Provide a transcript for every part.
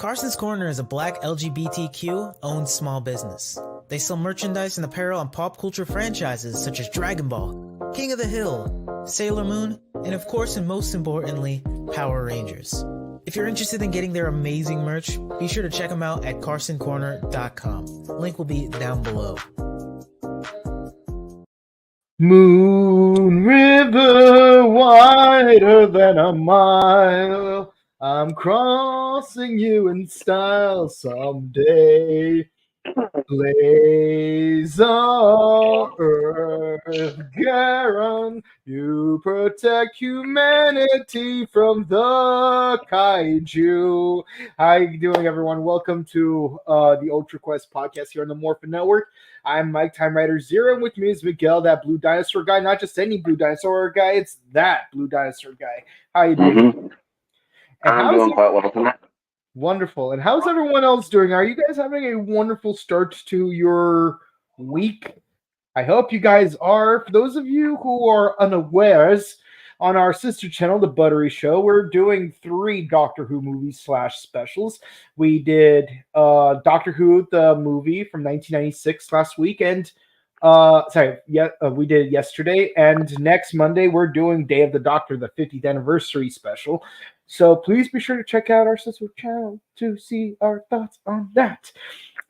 Carson's Corner is a black LGBTQ-owned small business. They sell merchandise and apparel on pop culture franchises such as Dragon Ball, King of the Hill, Sailor Moon, and of course and most importantly, Power Rangers. If you're interested in getting their amazing merch, be sure to check them out at carsoncorner.com. Link will be down below. Moon river wider than a mile, I'm crossing you in style someday. Blazar, Earth, Garon, you protect humanity from the kaiju. How you doing, everyone? Welcome to the UltraQuest podcast here on the Morphin Network. I'm Mike, Time Rider Zero, and with me is Miguel, that blue dinosaur guy. Not just any blue dinosaur guy, it's that blue dinosaur guy. How you doing? Mm-hmm. I'm doing quite well tonight. Wonderful. And how's everyone else doing? Are you guys having a wonderful start to your week? I hope you guys are. For those of you who are unawares, on our sister channel, The Buttery Show, we're doing 3 Doctor Who movies / specials. We did Doctor Who, the movie from 1996 last week, and we did it yesterday. And next Monday, we're doing Day of the Doctor, the 50th anniversary special. So please be sure to check out our sister channel to see our thoughts on that.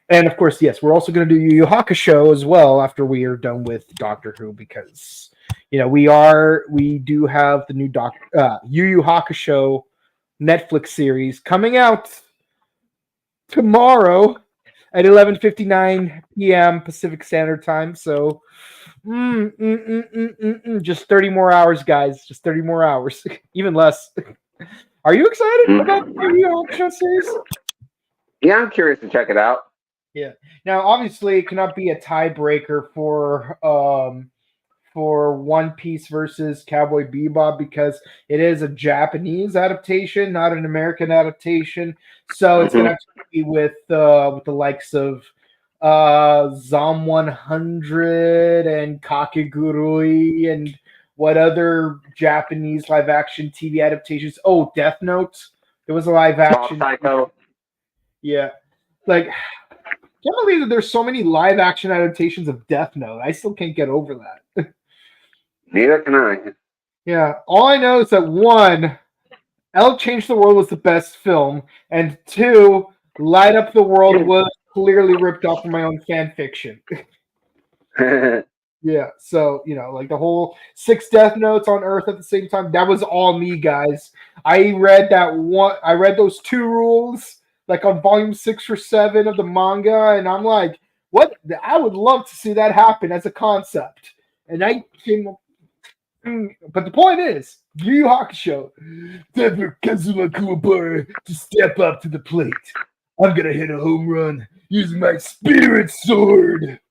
And of course, yes, we're also going to do Yu Yu Hakusho as well after we are done with Doctor Who, because we do have the new Yu Yu Hakusho Netflix series coming out tomorrow at 11:59 p.m. Pacific Standard Time. So just 30 more hours, guys. Just 30 more hours. Even less. Are you excited about the Yu Yu Hakusho series? Yeah, I'm curious to check it out. Yeah. Now, obviously, it cannot be a tiebreaker for One Piece versus Cowboy Bebop because it is a Japanese adaptation, not an American adaptation. So it's going to have to be with the likes of Zom 100 and Kakegurui and what other Japanese live action TV adaptations? Oh, Death Note. There was a live action. Psycho. Yeah. Like, I can't believe that there's so many live action adaptations of Death Note. I still can't get over that. Neither can I. Yeah. All I know is that 1, L Changed the World was the best film, and 2, Light Up the World was clearly ripped off from my own fan fiction. Yeah, so, like the whole 6 Death Notes on Earth at the same time, that was all me, guys. I read those 2 rules, like on volume 6 or 7 of the manga, and I'm like, what? I would love to see that happen as a concept. And I came up, but the point is, Yu Yu Hakusho, time for Kazuma Kuwabara to step up to the plate. I'm gonna hit a home run using my spirit sword.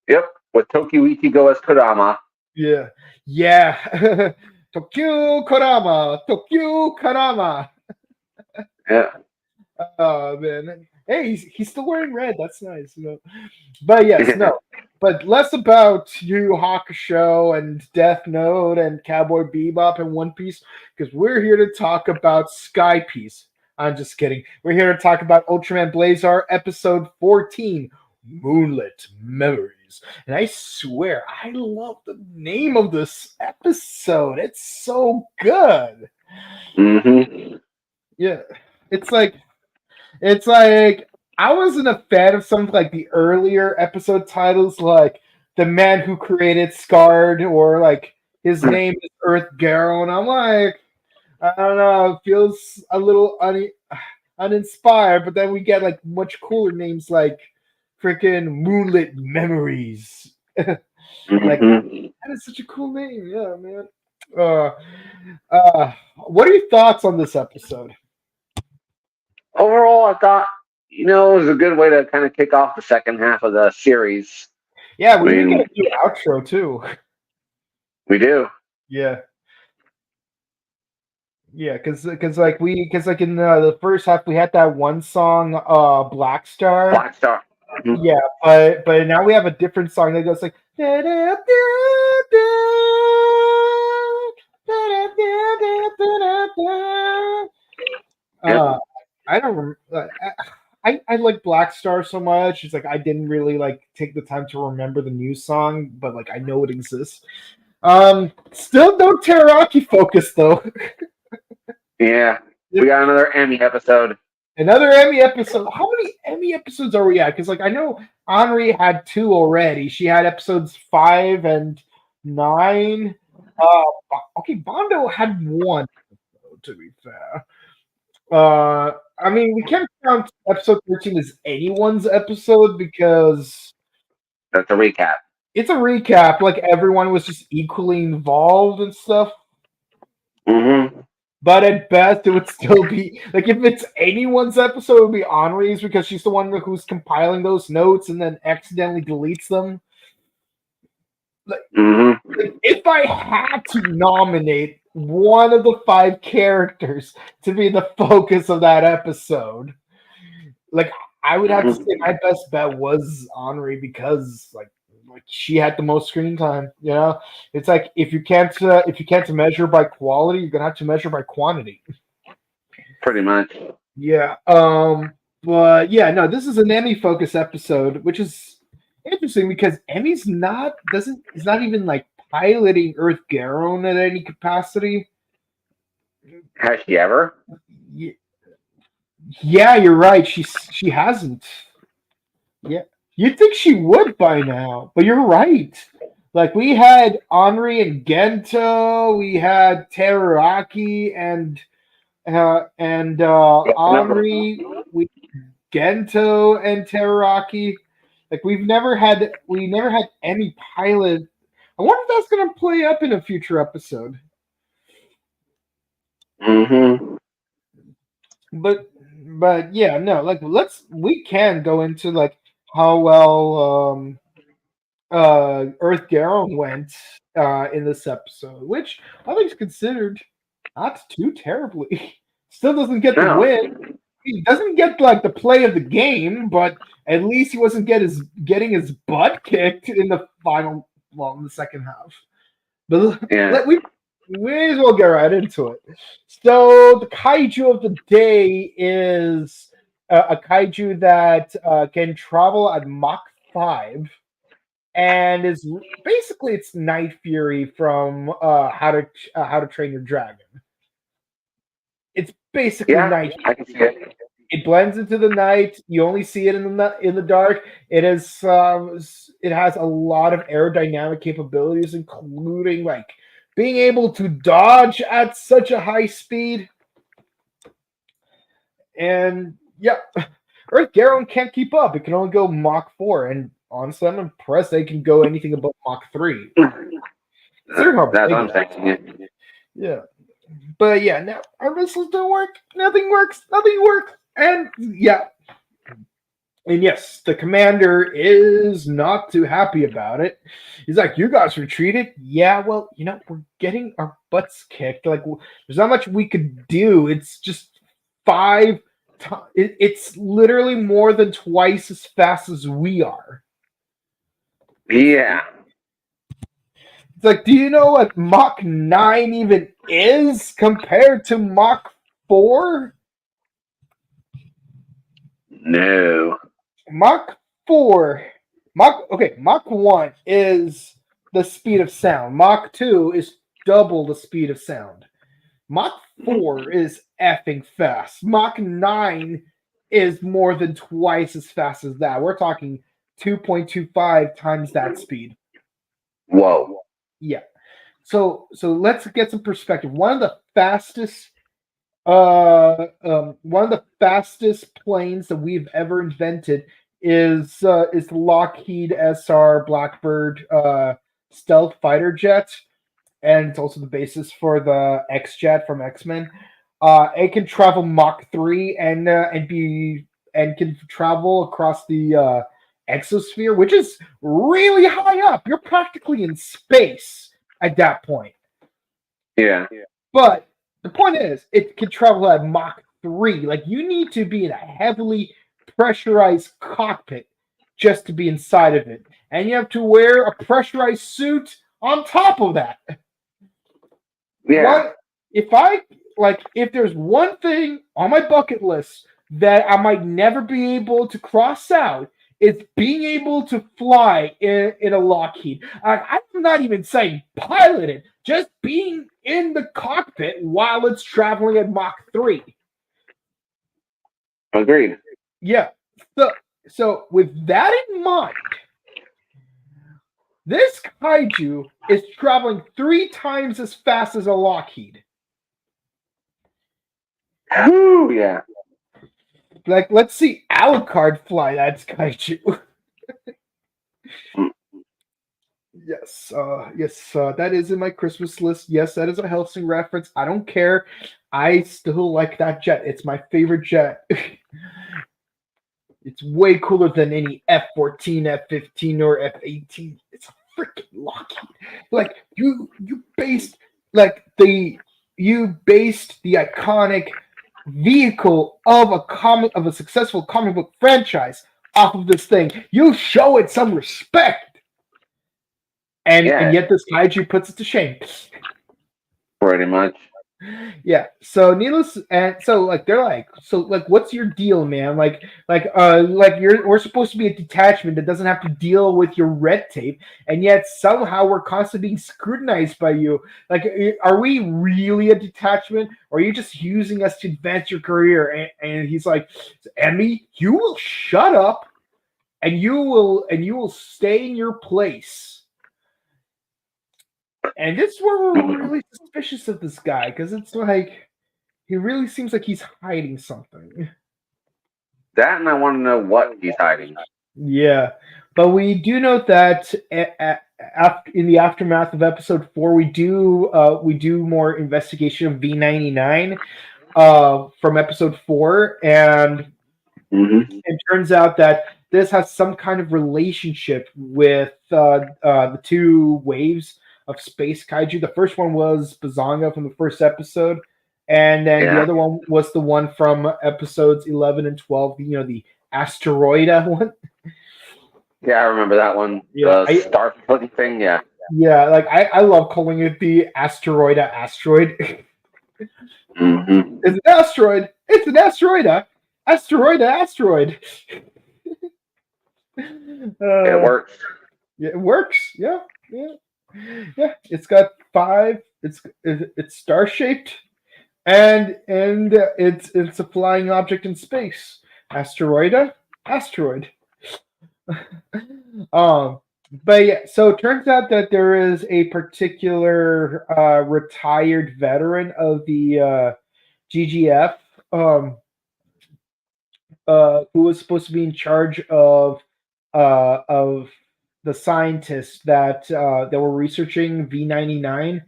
Yep. With Toki Ichigo as Kurama. Yeah. Tokyo Kurama. Yeah. Oh man. Hey, he's still wearing red. That's nice. But yes, no. But less about Yu Yu Hakusho and Death Note and Cowboy Bebop and One Piece, because we're here to talk about Sky Piece. I'm just kidding. We're here to talk about Ultraman Blazar episode 14, Moonlit Memories. And I swear, I love the name of this episode. It's so good. Mm-hmm. Yeah. It's like I wasn't a fan of some of like the earlier episode titles, like The Man Who Created Scarred, or like his name is Earth Garrow, and I'm like, I don't know, it feels a little uninspired, but then we get like much cooler names like freaking Moonlit Memories. Like, that is such a cool name. Yeah, man. What are your thoughts on this episode? Overall, I thought, it was a good way to kind of kick off the second half of the series. Yeah, we even get a new outro too. We do. Yeah. Yeah, because in the first half we had that one song, Black Star. Black Star. Mm-hmm. Yeah, but now we have a different song that goes like. I don't remember. I like Black Star so much. It's like I didn't really like take the time to remember the new song, but like I know it exists. Still no Teraraki focus though. Yeah, we got another Emmy episode. Another Emmy episode. How many Emmy episodes are we at? Because like I know Henri had 2 already. She had episodes 5 and 9. Okay, Bondo had 1. To be fair, I mean we can't count episode 13 as anyone's episode because That's a recap. it's a recap. Like everyone was just equally involved and stuff. Mm-hmm. But at best, it would still be like if it's anyone's episode, it would be Henri's because she's the one who's compiling those notes and then accidentally deletes them. Like, if I had to nominate one of the 5 characters to be the focus of that episode, like I would have to say my best bet was Henri because like she had the most screen time. You know, it's like if you can't measure by quality, you're gonna have to measure by quantity. Pretty much. Yeah. But yeah, no, this is an Emmy focus episode, which is interesting because Emmy's not even like piloting Earth Garon at any capacity. Has she ever? Yeah, you're right. She hasn't. Yeah. You'd think she would by now, but you're right. Like we had Henri and Gento, we had Teraraki and Henri, Gento and Teraraki. Like we never had any pilot. I wonder if that's gonna play up in a future episode. But yeah, no, like we can go into like how well Earth Garon went in this episode, which I think is considered not too terribly. Still doesn't get the win. He doesn't get like the play of the game, but at least he wasn't getting his butt kicked in the final, in the second half. But we may as well get right into it. So the kaiju of the day is a kaiju that can travel at Mach 5 and is basically it's Night Fury from How to Train Your Dragon. It's basically Night Fury. I can see it. It blends into the night. You only see it in the dark. It has a lot of aerodynamic capabilities, including like being able to dodge at such a high speed. And yeah, Earth Garon can't keep up. It can only go Mach 4, and honestly, I'm impressed they can go anything above Mach 3. That's what I'm thinking. Yeah. But yeah, now our missiles don't work. Nothing works. And yeah. And yes, the commander is not too happy about it. He's like, you guys retreated? Yeah, well, we're getting our butts kicked. Like, there's not much we could do. It's just 5 times. It's literally more than twice as fast as we are. Yeah. It's like, do you know what Mach 9 even is compared to Mach 4? No. Mach 1 is the speed of sound. Mach 2 is double the speed of sound. Mach 4 is effing fast. Mach 9 is more than twice as fast as that. We're talking 2.25 times that speed. Whoa. Yeah. So let's get some perspective. One of the fastest planes that we've ever invented is the Lockheed SR Blackbird stealth fighter jet, and it's also the basis for the X-Jet from X-Men. It can travel Mach 3 and can travel across the exosphere, which is really high up. You're practically in space at that point. Yeah. But the point is, it can travel at Mach 3. Like, you need to be in a heavily pressurized cockpit just to be inside of it. And you have to wear a pressurized suit on top of that. Yeah. If there's one thing on my bucket list that I might never be able to cross out is being able to fly in a Lockheed. I'm not even saying pilot it, just being in the cockpit while it's traveling at Mach 3. Agreed. Yeah. So with that in mind, this kaiju is traveling 3 times as fast as a Lockheed. Whew, yeah. Like, let's see Alucard fly that kaiju. Yes, that is in my Christmas list. Yes, that is a Helsing reference. I don't care. I still like that jet. It's my favorite jet. It's way cooler than any F-14, F-15, or F-18. It's a freaking Lockheed. Like you based the iconic vehicle of a successful comic book franchise off of this thing. You show it some respect. And yet this kaiju puts it to shame. Pretty much. Yeah. So needless, and so they're like, what's your deal, man? We're supposed to be a detachment that doesn't have to deal with your red tape, and yet somehow we're constantly being scrutinized by you. Like, are we really a detachment, or are you just using us to advance your career? And he's like, Emmy, you will shut up, and you will stay in your place. And this is where we're really suspicious of this guy, because it's like he really seems like he's hiding something. That, and I want to know what he's hiding. Yeah, but we do note that in the aftermath of episode 4, we do more investigation of V99 from episode 4, and it turns out that this has some kind of relationship with the 2 waves of space kaiju. The first one was Bazanga from the first episode, and then the other one was the one from episodes 11 and 12. The Asteroida one. Yeah, I remember that one. Yeah, the star floating thing. Yeah. Yeah, like I love calling it the Asteroida asteroid. It's an asteroid. It's an asteroida. Asteroid. It works. Yeah, it works. Yeah. It's got 5. It's star shaped, and it's a flying object in space. Asteroid. But yeah, so it turns out that there is a particular retired veteran of the GGF who was supposed to be in charge of the scientists that were researching V99,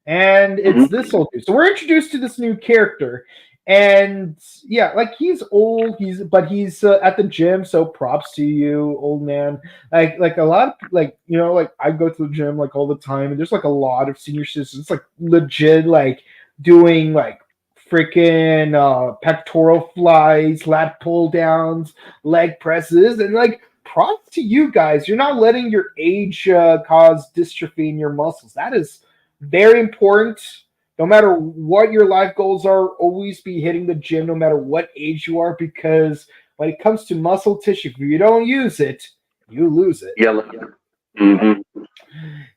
and it's this old dude. So we're introduced to this new character, and yeah, like he's old, he's at the gym. So props to you, old man. Like a lot of I go to the gym like all the time, and there's like a lot of senior citizens like legit like doing like freaking pectoral flies, lat pull downs, leg presses, and like props to you guys. You're not letting your age cause dystrophy in your muscles. That is very important. No matter what your life goals are, always be hitting the gym no matter what age you are, because when it comes to muscle tissue, if you don't use it, you lose it.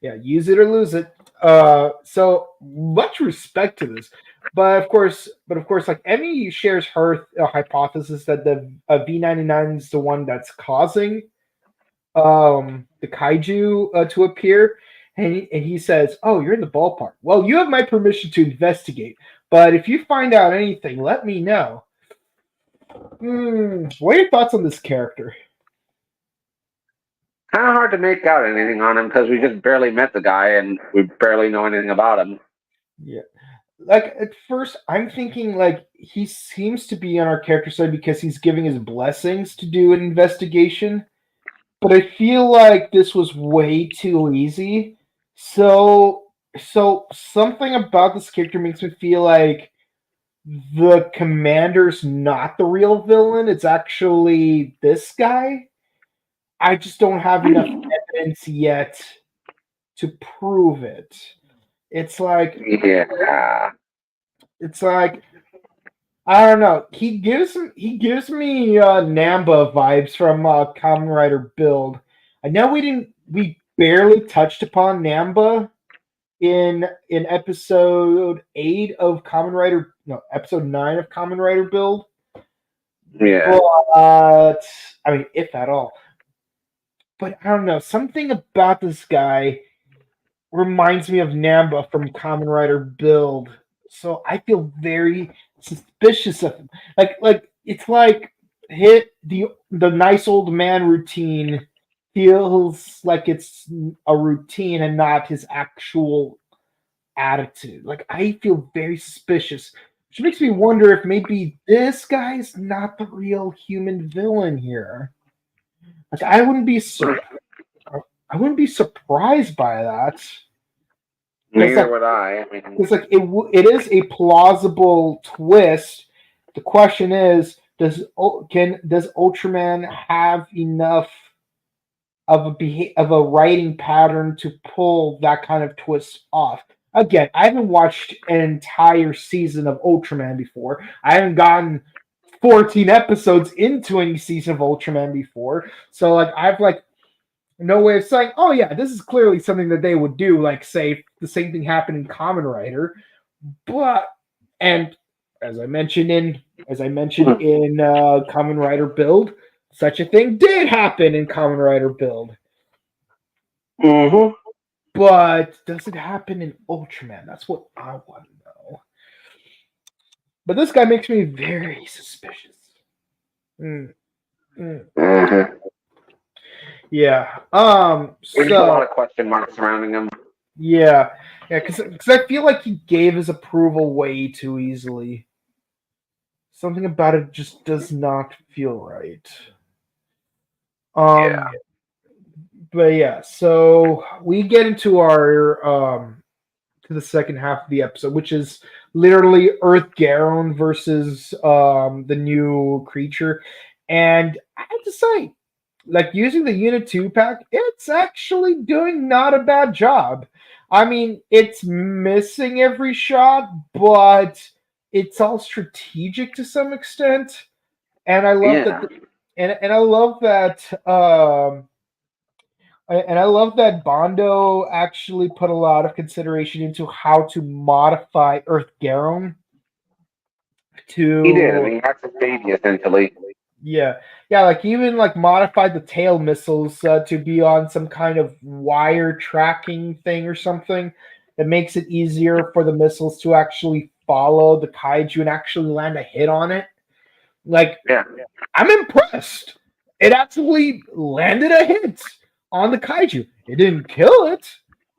Yeah, use it or lose it. So much respect to this. But of course, like Emmy shares her hypothesis that the V99 is the one that's causing the kaiju to appear, and he says, "Oh, you're in the ballpark. Well, you have my permission to investigate, but if you find out anything, let me know." What are your thoughts on this character? Kind of hard to make out anything on him because we just barely met the guy and we barely know anything about him. Yeah. Like at first I'm thinking like he seems to be on our character side because he's giving his blessings to do an investigation, but I feel like this was way too easy. So something about this character makes me feel like the commander's not the real villain. It's actually this guy. I just don't have enough evidence yet to prove it. It's like I don't know. He gives me Namba vibes from Kamen Rider Build. I know we barely touched upon Namba in episode 8 of Kamen Rider, no, episode 9 of Kamen Rider Build. Yeah. But I mean, if at all. But I don't know. Something about this guy reminds me of Namba from Kamen Rider Build. So I feel very suspicious of him. Like it's like hit the nice old man routine feels like it's a routine and not his actual attitude. Like I feel very suspicious, which makes me wonder if maybe this guy's not the real human villain here. Like I wouldn't be surprised by that. Neither would I. I mean, It's like it is a plausible twist. The question is, does Ultraman have enough of a writing pattern to pull that kind of twist off? Again, I haven't watched an entire season of Ultraman before. I haven't gotten 14 episodes into any season of Ultraman before, so like I've like no way of saying, oh yeah, this is clearly something that they would do, like say the same thing happened in Kamen Rider. But and as I mentioned in Kamen Rider Build, such a thing did happen in Kamen Rider Build. mm-hmm. But does it happen in Ultraman? That's what I want to know. But this guy makes me very suspicious. Mm-hmm. Yeah. There's a lot of question marks surrounding him. Yeah, because I feel like he gave his approval way too easily. Something about it just does not feel right. Yeah. But yeah, so we get into our to the second half of the episode, which is literally Earth Garon versus the new creature, and I have to say, like using the Unit 2 pack, it's actually doing not a bad job. I mean, it's missing every shot, but it's all strategic to some extent. And I love that and I love that and I love that Bondo actually put a lot of consideration into how to modify Earth Garon to He did. I mean, that's his baby essentially. Yeah, like even like modified the tail missiles to be on some kind of wire tracking thing or something that makes it easier for the missiles to actually follow the kaiju and actually land a hit on it. Like, yeah. I'm impressed. It actually landed a hit on the kaiju. It didn't kill it,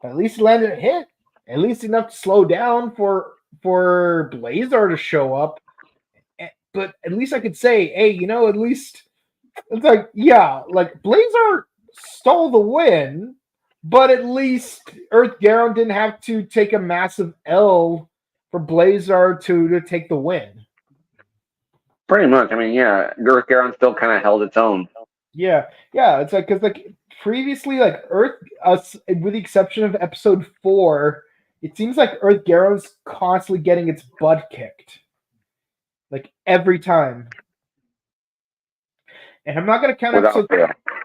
but at least it landed a hit. At least enough to slow down for Blazar to show up. But at least I could say, hey, at least it's like, yeah, like Blazar stole the win, but at least Earth Garon didn't have to take a massive L for Blazar to take the win. Pretty much. I mean, yeah, Earth Garon still kind of held its own. Yeah, it's like because like previously, like with the exception of episode 4, it seems like Earth Garon's constantly getting its butt kicked. Like every time. And I'm not going to count episode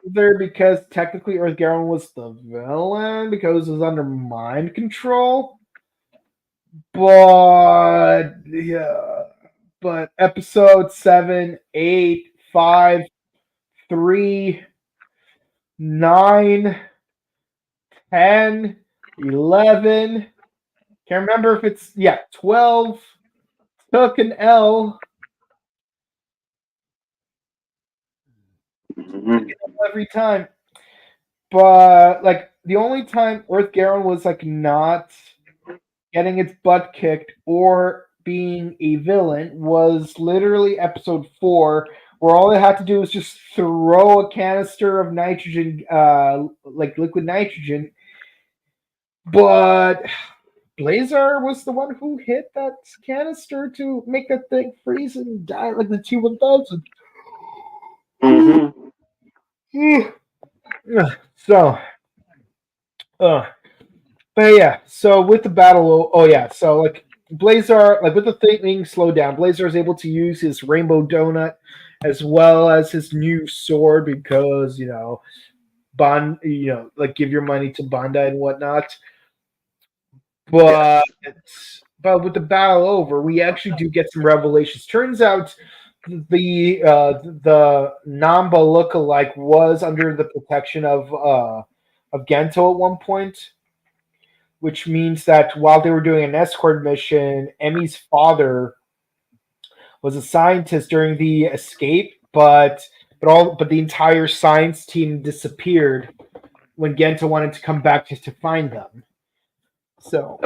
there because technically Earth Garon was the villain because it was under mind control. But yeah. But episode 7, 8, 5, 3, 9, 10, 11. Can't remember if it's 12. Took an L. Mm-hmm. Every time. But like the only time Earth Garon was like not getting its butt kicked or being a villain was literally episode 4, where all they had to do was just throw a canister of nitrogen, like liquid nitrogen. But Blazar was the one who hit that canister to make that thing freeze and die like the T-1000. Mm-hmm. So, but yeah, so with the battle, so like Blazar, like with the thing being slowed down, Blazar is able to use his rainbow donut as well as his new sword because bond, like give your money to Bandai and whatnot. But with the battle over, we actually do get some revelations. Turns out the Namba lookalike was under the protection of Gento at one point, which means that while they were doing an escort mission, Emi's father was a scientist during the escape, but the entire science team disappeared when Gento wanted to come back to find them. So,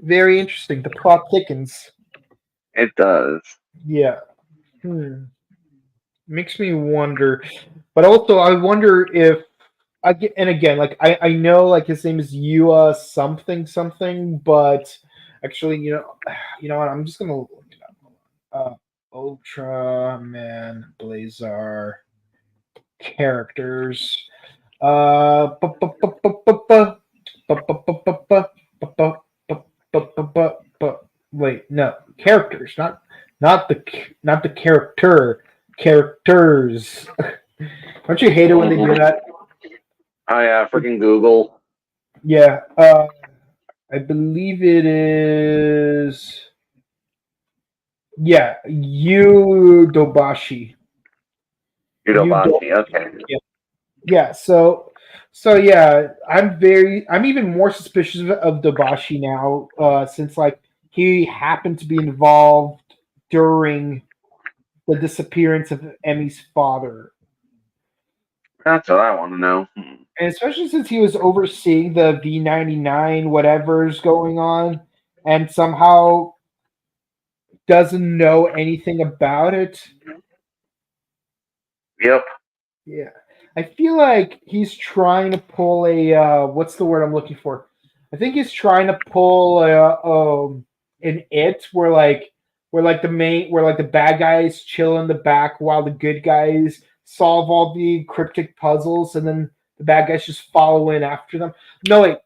very interesting. The plot thickens. It does. Yeah. Makes me wonder, but also I wonder if again, like I know like his name is Yua something, but actually, you know what? I'm just gonna look it up. Ultraman Blazar characters. Wait, no, characters, not the character, characters. Don't you hate it when they do that? Oh yeah, freaking Google. Yeah, I believe it is. Yeah, Yudobashi. Yudobashi, okay. Yeah, so yeah, I'm even more suspicious of Dobashi now, since like he happened to be involved during the disappearance of Emi's father. That's what I want to know. And especially since he was overseeing the V99 whatever's going on and somehow doesn't know anything about it. Yep. Yeah. I feel like he's trying to pull a what's the word I'm looking for? I think he's trying to pull an it where the bad guys chill in the back while the good guys solve all the cryptic puzzles and then the bad guys just follow in after them. No wait.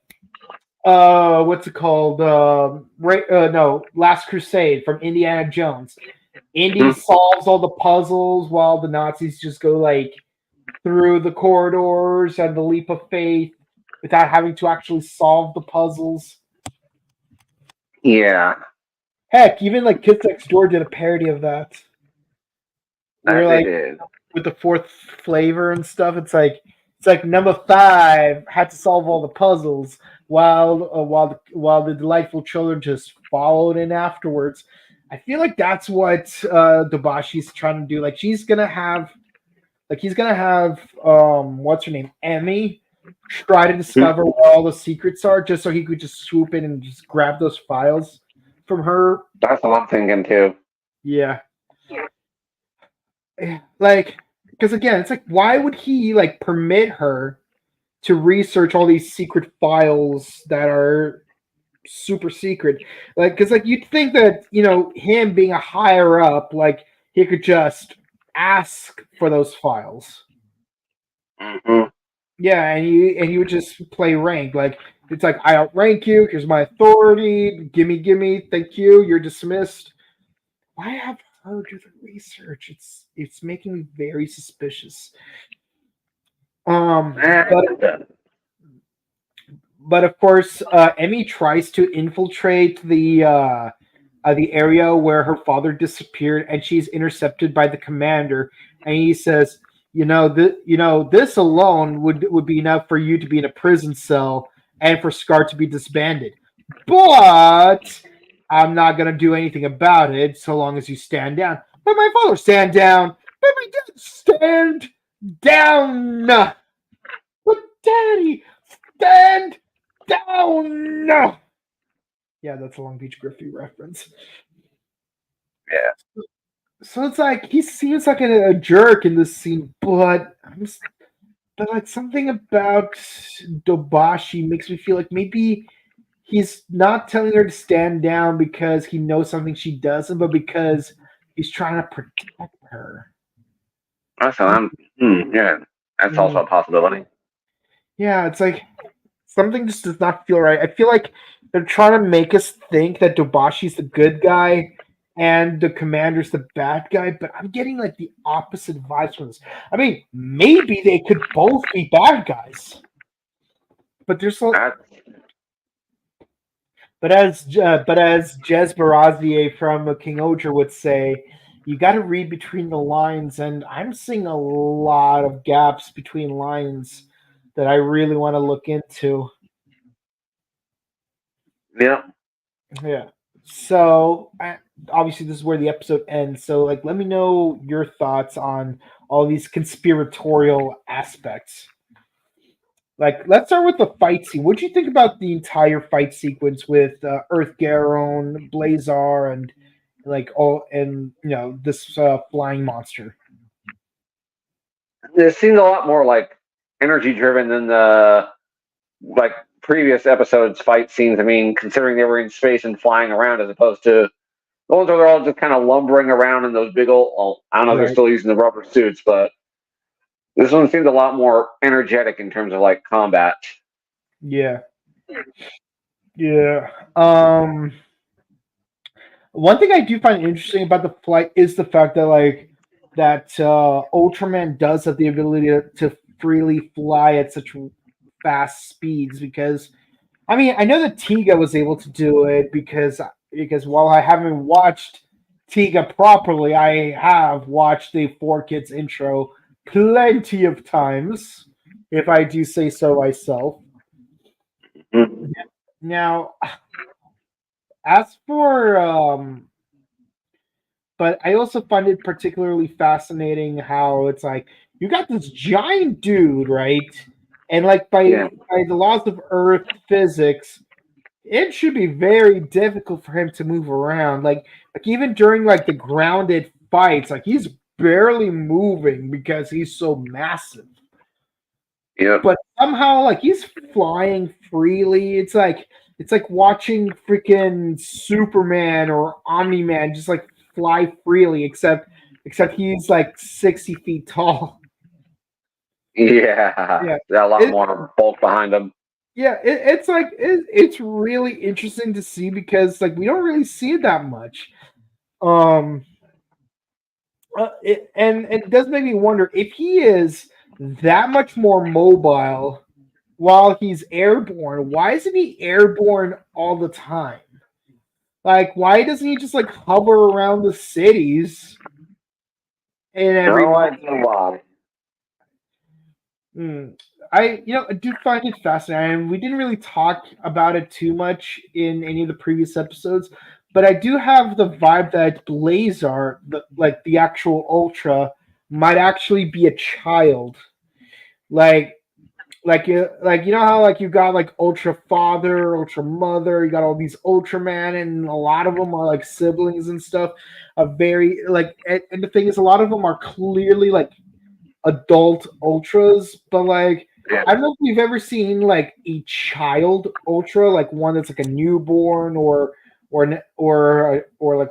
What's it called? Last Crusade from Indiana Jones. Indy solves all the puzzles while the Nazis just go like through the corridors and the leap of faith without having to actually solve the puzzles. Yeah. Heck, even like Kids Next Door did a parody of that. Where like did. with the fourth flavor and stuff, it's like number 5 had to solve all the puzzles while the delightful children just followed in afterwards. I feel like that's what Dobashi's trying to do. Like he's gonna have what's her name, Emi, try to discover where all the secrets are, just so he could just swoop in and just grab those files from her. That's what I'm thinking too. Yeah. Like, because again, it's like, why would he like permit her to research all these secret files that are super secret? Like, because like you'd think that him being a higher up, like he could just ask for those files. Mm-hmm. Yeah, and he would just play rank. Like it's like, I outrank you. Here's my authority. Gimme. Thank you. You're dismissed. Why have her do the research? It's making me very suspicious. But of course, Emi tries to infiltrate the area where her father disappeared, and she's intercepted by the commander. And he says, this alone would be enough for you to be in a prison cell and for Scar to be disbanded. But I'm not gonna do anything about it so long as you stand down. But my father stand down. But my dad stand down. But daddy stand down. Yeah, that's a Long Beach Griffey reference. Yeah. So it's like he seems like a jerk in this scene, but like something about Dobashi makes me feel like maybe he's not telling her to stand down because he knows something she doesn't, but because he's trying to protect her. That's also a possibility. Yeah, it's like something just does not feel right. I feel like they're trying to make us think that Dobashi's the good guy and the commander's the bad guy, but I'm getting like the opposite vibes from this. I mean, maybe they could both be bad guys, but there's so. But as Jez Barazier from King Oger would say, you got to read between the lines, and I'm seeing a lot of gaps between lines that I really want to look into. Yeah. Yeah. So obviously, this is where the episode ends. So, like, let me know your thoughts on all these conspiratorial aspects. Like, let's start with the fight scene. What do you think about the entire fight sequence with Earth Garon, Blazar, and like this flying monster? It seems a lot more like energy driven than the like previous episodes fight scenes. I mean, considering they were in space and flying around, as opposed to the ones where they're all just kind of lumbering around in those big old. Well, I don't know if they're still using the rubber suits, but this one seems a lot more energetic in terms of like combat. Yeah. Yeah. One thing I do find interesting about the flight is the fact that Ultraman does have the ability to freely fly at such fast speeds, because I mean, I know that Tiga was able to do it because while I haven't watched Tiga properly, I have watched the 4Kids intro plenty of times, if I do say so myself. Mm-hmm. Now, as for but I also find it particularly fascinating how it's like you got this giant dude, right? And like by the laws of Earth physics, it should be very difficult for him to move around. Like even during like the grounded fights, like he's barely moving because he's so massive. Yeah. But somehow like he's flying freely. It's like watching freaking Superman or Omni-Man just like fly freely, except he's like 60 feet tall. Yeah. A lot more bulk behind him. Yeah, it's really interesting to see because like we don't really see it that much. And it does make me wonder if he is that much more mobile while he's airborne. Why isn't he airborne all the time? Like, why doesn't he just like hover around the cities and everything? I do find it fascinating. We didn't really talk about it too much in any of the previous episodes, but I do have the vibe that Blazar, the actual Ultra, might actually be a child. Like you know how like you got like Ultra Father, Ultra Mother, you got all these Ultraman, and a lot of them are like siblings and stuff. And the thing is, a lot of them are clearly like adult Ultras, but like I don't know if you've ever seen like a child Ultra, like one that's like a newborn or like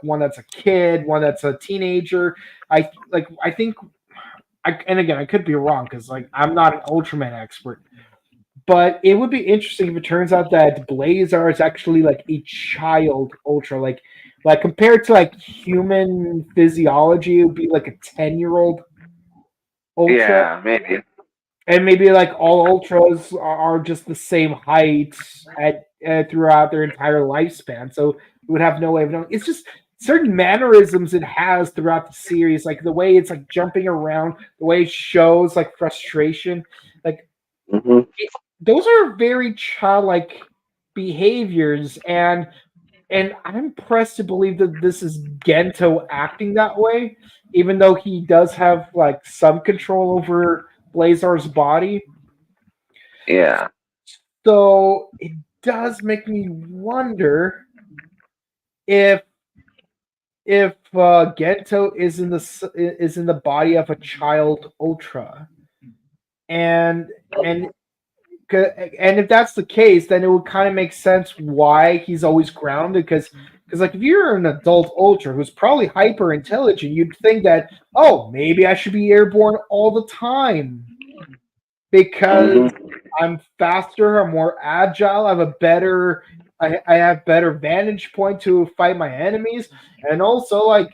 one that's a kid, one that's a teenager. I think and again, I could be wrong because like I'm not an Ultraman expert, but it would be interesting if it turns out that Blazar is actually like a child Ultra, like compared to like human physiology, it would be like a 10-year-old Ultra. Yeah, maybe. And maybe like all Ultras are just the same height throughout their entire lifespan, so you would have no way of knowing. It's just certain mannerisms it has throughout the series, like the way it's like jumping around, the way it shows like frustration, like those are very childlike behaviors, and I'm impressed to believe that this is Gento acting that way, even though he does have like some control over Blazar's body. Yeah. So it does make me wonder if Gento is in the body of a child Ultra, and if that's the case, then it would kind of make sense why he's always grounded. Because like if you're an adult Ultra who's probably hyper intelligent, you'd think that maybe I should be airborne all the time because I'm faster, I'm more agile, I have a better I have better vantage point to fight my enemies, and also like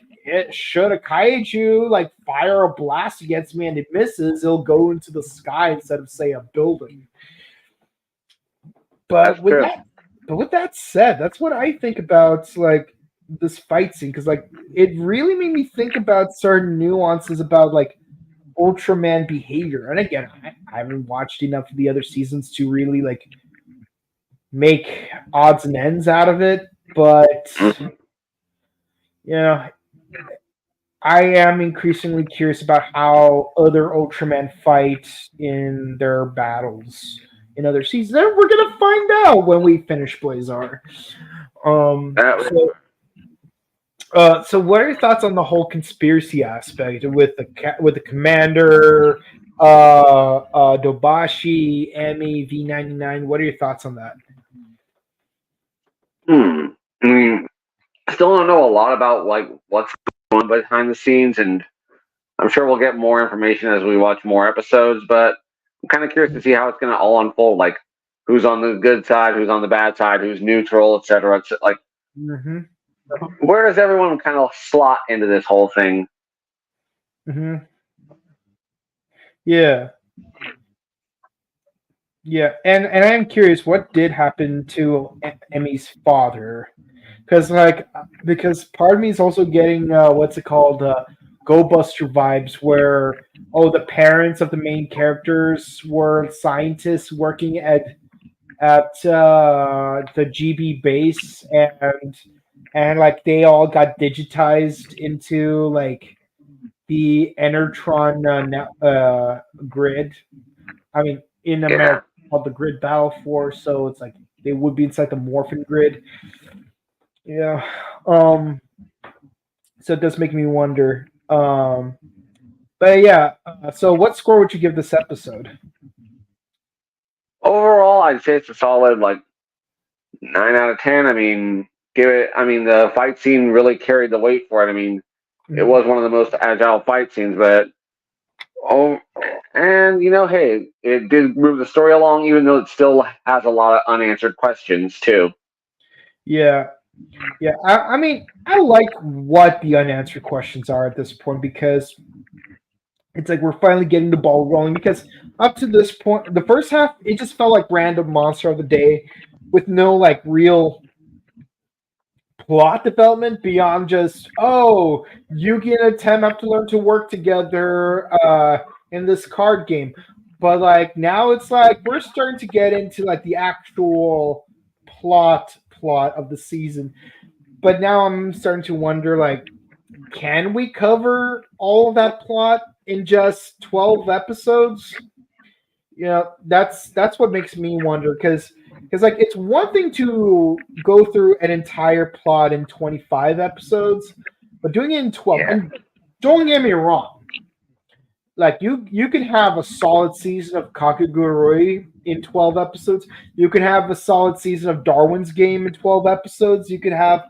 should a kaiju like fire a blast against me and it misses, it'll go into the sky instead of say a building. But with that said, that's what I think about like this fight scene, because like it really made me think about certain nuances about like Ultraman behavior. And again, I haven't watched enough of the other seasons to really like make odds and ends out of it, but you know, I am increasingly curious about how other Ultraman fight in their battles in other seasons. And we're gonna find out when we finish Blazar. So what are your thoughts on the whole conspiracy aspect with the commander, Dobashi, Emi, V99? What are your thoughts on that? I mean, I still don't know a lot about like what's going on behind the scenes, and I'm sure we'll get more information as we watch more episodes. But I'm kind of curious to see how it's going to all unfold. Like, who's on the good side, who's on the bad side, who's neutral, etc. It's like, where does everyone kind of slot into this whole thing? Yeah. Yeah, and I am curious what did happen to Emi's father, because part of me is also getting what's it called, Go Buster vibes, where the parents of the main characters were scientists working at the GB base, and like they all got digitized into like the Enertron grid. I mean, in America, called the Grid Battle Force, so it's like they would be inside the Morphin grid. Yeah. So it does make me wonder. But yeah. So what score would you give this episode? Overall, I'd say it's a solid like 9 out of 10. I mean, the fight scene really carried the weight for it. I mean, it was one of the most agile fight scenes, but and hey, it did move the story along, even though it still has a lot of unanswered questions too. Yeah. I mean, I like what the unanswered questions are at this point, because it's like we're finally getting the ball rolling. Because up to this point, the first half, it just felt like random monster of the day with no like real plot development beyond just Yugi and Tem have to learn to work together in this card game. But like now it's like we're starting to get into like the actual plot of the season. But now I'm starting to wonder, like, can we cover all of that plot in just 12 episodes? That's what makes me wonder, because like it's one thing to go through an entire plot in 25 episodes, but doing it in 12, and don't get me wrong, like you can have a solid season of Kakegurui in 12 episodes. You can have a solid season of Darwin's Game in 12 episodes. You can have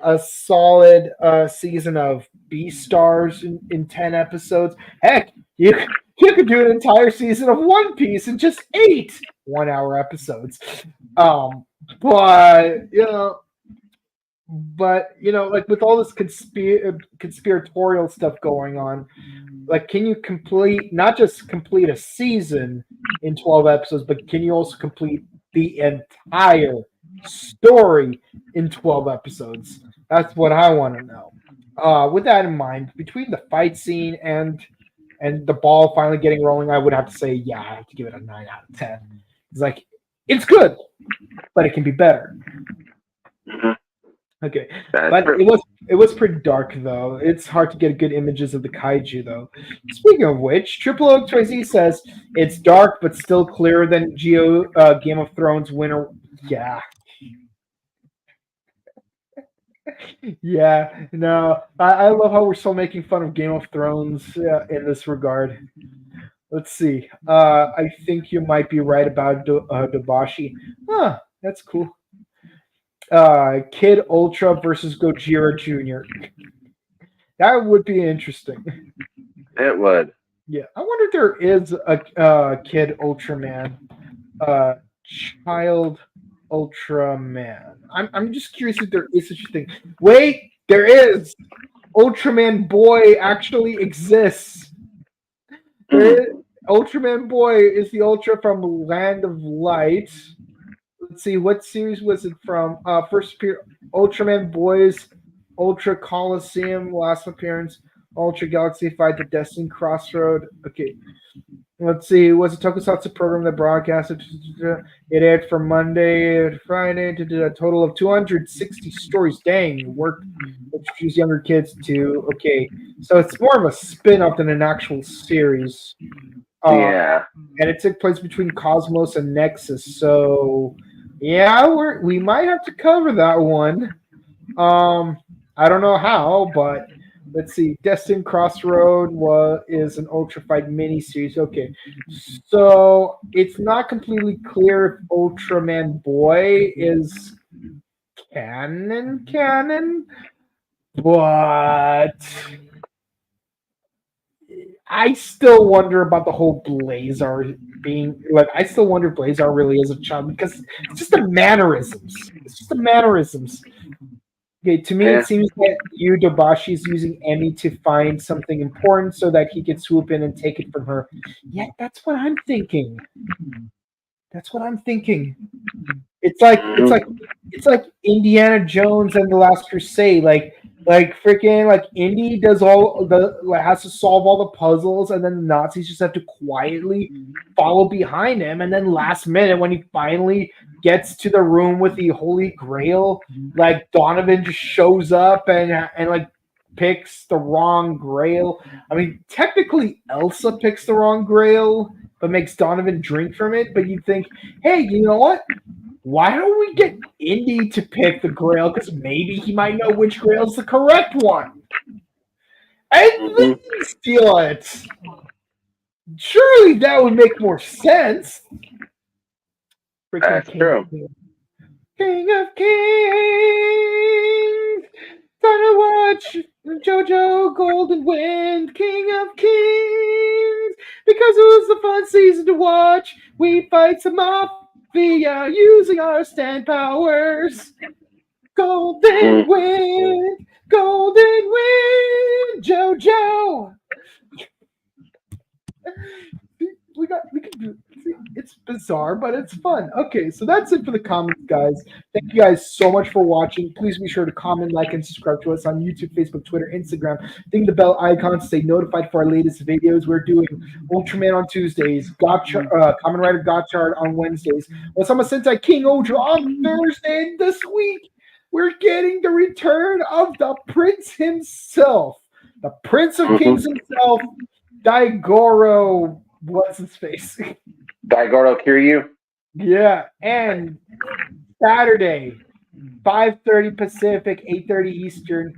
a solid season of Beastars in 10 episodes. Heck, you could do an entire season of One Piece in just 8 1-hour episodes. But like with all this conspiratorial stuff going on, like, can you not just complete a season in 12 episodes, but can you also complete the entire story in 12 episodes? That's what I want to know. With that in mind, between the fight scene and the ball finally getting rolling, I would have to say, I have to give it a 9 out of 10. It's like, it's good, but it can be better. Okay, but it was pretty dark though. It's hard to get good images of the kaiju though. Speaking of which, Triple Oak Tracy says it's dark but still clearer than Game of Thrones winner. Yeah. No, I love how we're still making fun of Game of Thrones in this regard. Let's see. I think you might be right about Dobashi. That's cool. Kid Ultra versus Gojira Jr. That would be interesting. It would. Yeah, I wonder if there is a Kid Ultraman child Ultraman. I'm just curious if there is such a thing. Wait, there is. Ultraman Boy actually exists. There is, Ultraman Boy is the Ultra from Land of Light. Let's see, what series was it from? First appear Ultraman Boys, Ultra Coliseum, last appearance, Ultra Galaxy Fight, The Destiny Crossroad. Okay, let's see. It was a tokusatsu program that broadcasted. It aired from Monday to Friday to do a total of 260 stories. Dang, work to introduce younger kids to. Okay, so it's more of a spin-off than an actual series. Yeah. And it took place between Cosmos and Nexus. So, yeah, we might have to cover that one. I don't know how, but let's see. Destined Crossroad is an Ultra Fight miniseries. Okay, so it's not completely clear if Ultraman Boy is canon, but I still wonder about the whole Blazar being like. I still wonder if Blazar really is a child because it's just the mannerisms. It's just the mannerisms. Okay, to me, Yeah. it seems that Yu Dobashi is using Emmy to find something important so that he can swoop in and take it from her. Yeah, that's what I'm thinking. That's what I'm thinking. It's like Indiana Jones and the Last Crusade. Like freaking like Indy does all the like, has to solve all the puzzles, and then the Nazis just have to quietly follow behind him. And then last minute, when he finally gets to the room with the Holy Grail, like Donovan just shows up and like picks the wrong Grail. I mean, technically Elsa picks the wrong Grail, but makes Donovan drink from it. But you'd think, hey, you know what? Why don't we get Indy to pick the Grail? Because maybe he might know which Grail is the correct one. And then steal it. Surely that would make more sense. Freaking That's true. King of Kings. Time to watch JoJo Golden Wind, King of Kings. Because it was the fun season to watch. We fight some mafia using our stand powers. Golden Wind, Golden Wind, JoJo. We can do it. It's bizarre, but it's fun. Okay, so that's it for the comments, guys. Thank you guys so much for watching. Please be sure to comment, like, and subscribe to us on YouTube, Facebook, Twitter, Instagram. Ding the bell icon to stay notified for our latest videos. We're doing Ultraman on Tuesdays, Kamen Rider Gotchard on Wednesdays, Osama Sentai King Ultra on Thursday. And this week, we're getting the return of the Prince himself, the Prince of Kings himself, Daigoro. What's his face? Daigoro Kiryu? Yeah, and Saturday, 5:30 Pacific, 8:30 Eastern,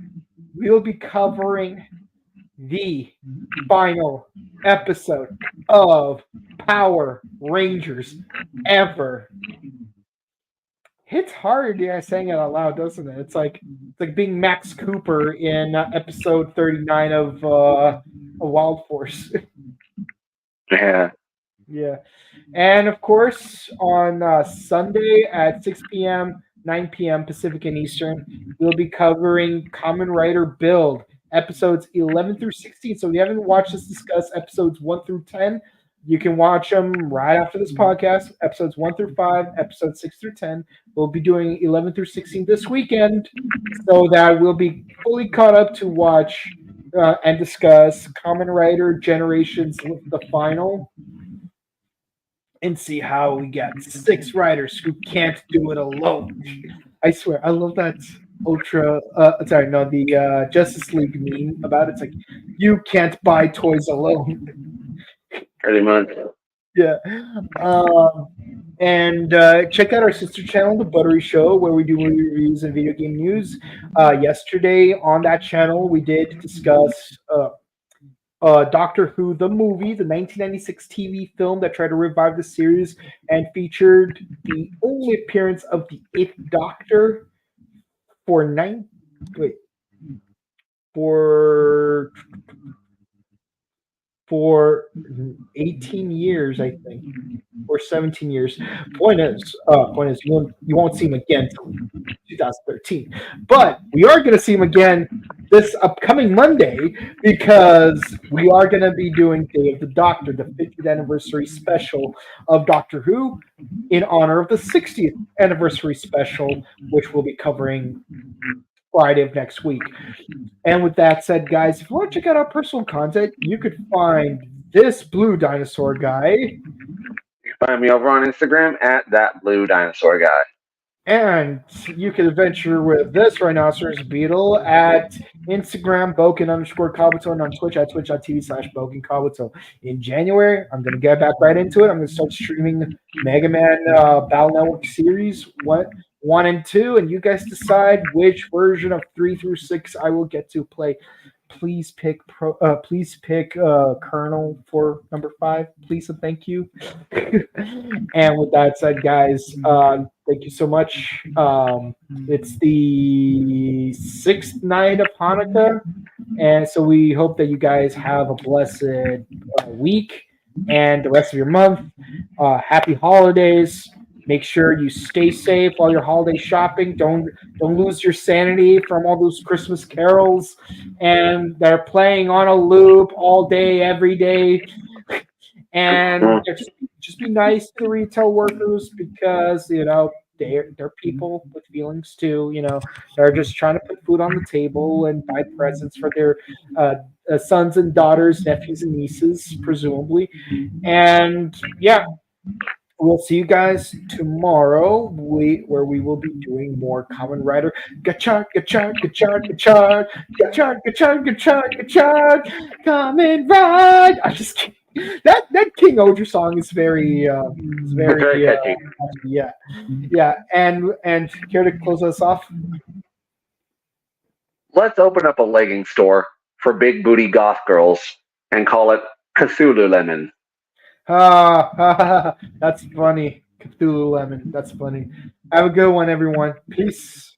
we'll be covering the final episode of Power Rangers ever. It's hard, saying it out loud, doesn't it? It's like being Max Cooper in episode 39 of Wild Force. Yeah. Yeah. And of course, on Sunday at 6 p.m., 9 p.m. Pacific and Eastern, we'll be covering Kamen Rider Build, episodes 11 through 16. So if you haven't watched us discuss episodes 1 through 10, you can watch them right after this podcast, episodes 1 through 5, episodes 6 through 10. We'll be doing 11 through 16 this weekend so that we'll be fully caught up to watch and discuss Kamen Rider Generations the final and see how we get 6 riders who can't do it alone. I swear, I love that the Justice League meme about it. It's like, you can't buy toys alone. Pretty much. Yeah. And check out our sister channel, The Buttery Show, where we do movie reviews and video game news. Yesterday on that channel, we did discuss Doctor Who, the movie, the 1996 TV film that tried to revive the series and featured the only appearance of the 8th Doctor for for 18 years, I think, or 17 years. Point is, you won't see him again until 2013. But we are going to see him again this upcoming Monday because we are going to be doing Day of the Doctor, the 50th anniversary special of Doctor Who, in honor of the 60th anniversary special, which we'll be covering Friday of next week. And with that said, guys, if you want to check out our personal content, you could find this blue dinosaur guy. You can find me over on Instagram at that blue dinosaur guy. And you can adventure with this rhinoceros beetle at Instagram, Boken_Kabuto, and on Twitch at twitch.tv/BokenKabuto. In January, I'm going to get back right into it. I'm going to start streaming Mega Man Battle Network Series 1 and 2, and you guys decide which version of 3 through 6 I will get to play. Please pick Colonel for number 5, please, and thank you. And with that said, guys, thank you so much. It's the 6th night of Hanukkah, and so we hope that you guys have a blessed week and the rest of your month. Happy holidays. Make sure you stay safe while you're holiday shopping. Don't lose your sanity from all those Christmas carols, and they're playing on a loop all day, every day. And just be nice to the retail workers because they're people with feelings too. They're just trying to put food on the table and buy presents for their sons and daughters, nephews and nieces, presumably. And yeah. We'll see you guys tomorrow, where we will be doing more Kamen Rider. Gachar, gachar, gachar, gachar, gachar, gachar, gachar, gachar, Kamen Rider. I just that King Oger song is very catchy. Yeah. And care to close us off? Let's open up a legging store for big booty goth girls and call it Cthulhu Lemon. That's funny. Cthulhu Lemon. That's funny. Have a good one, everyone. Peace.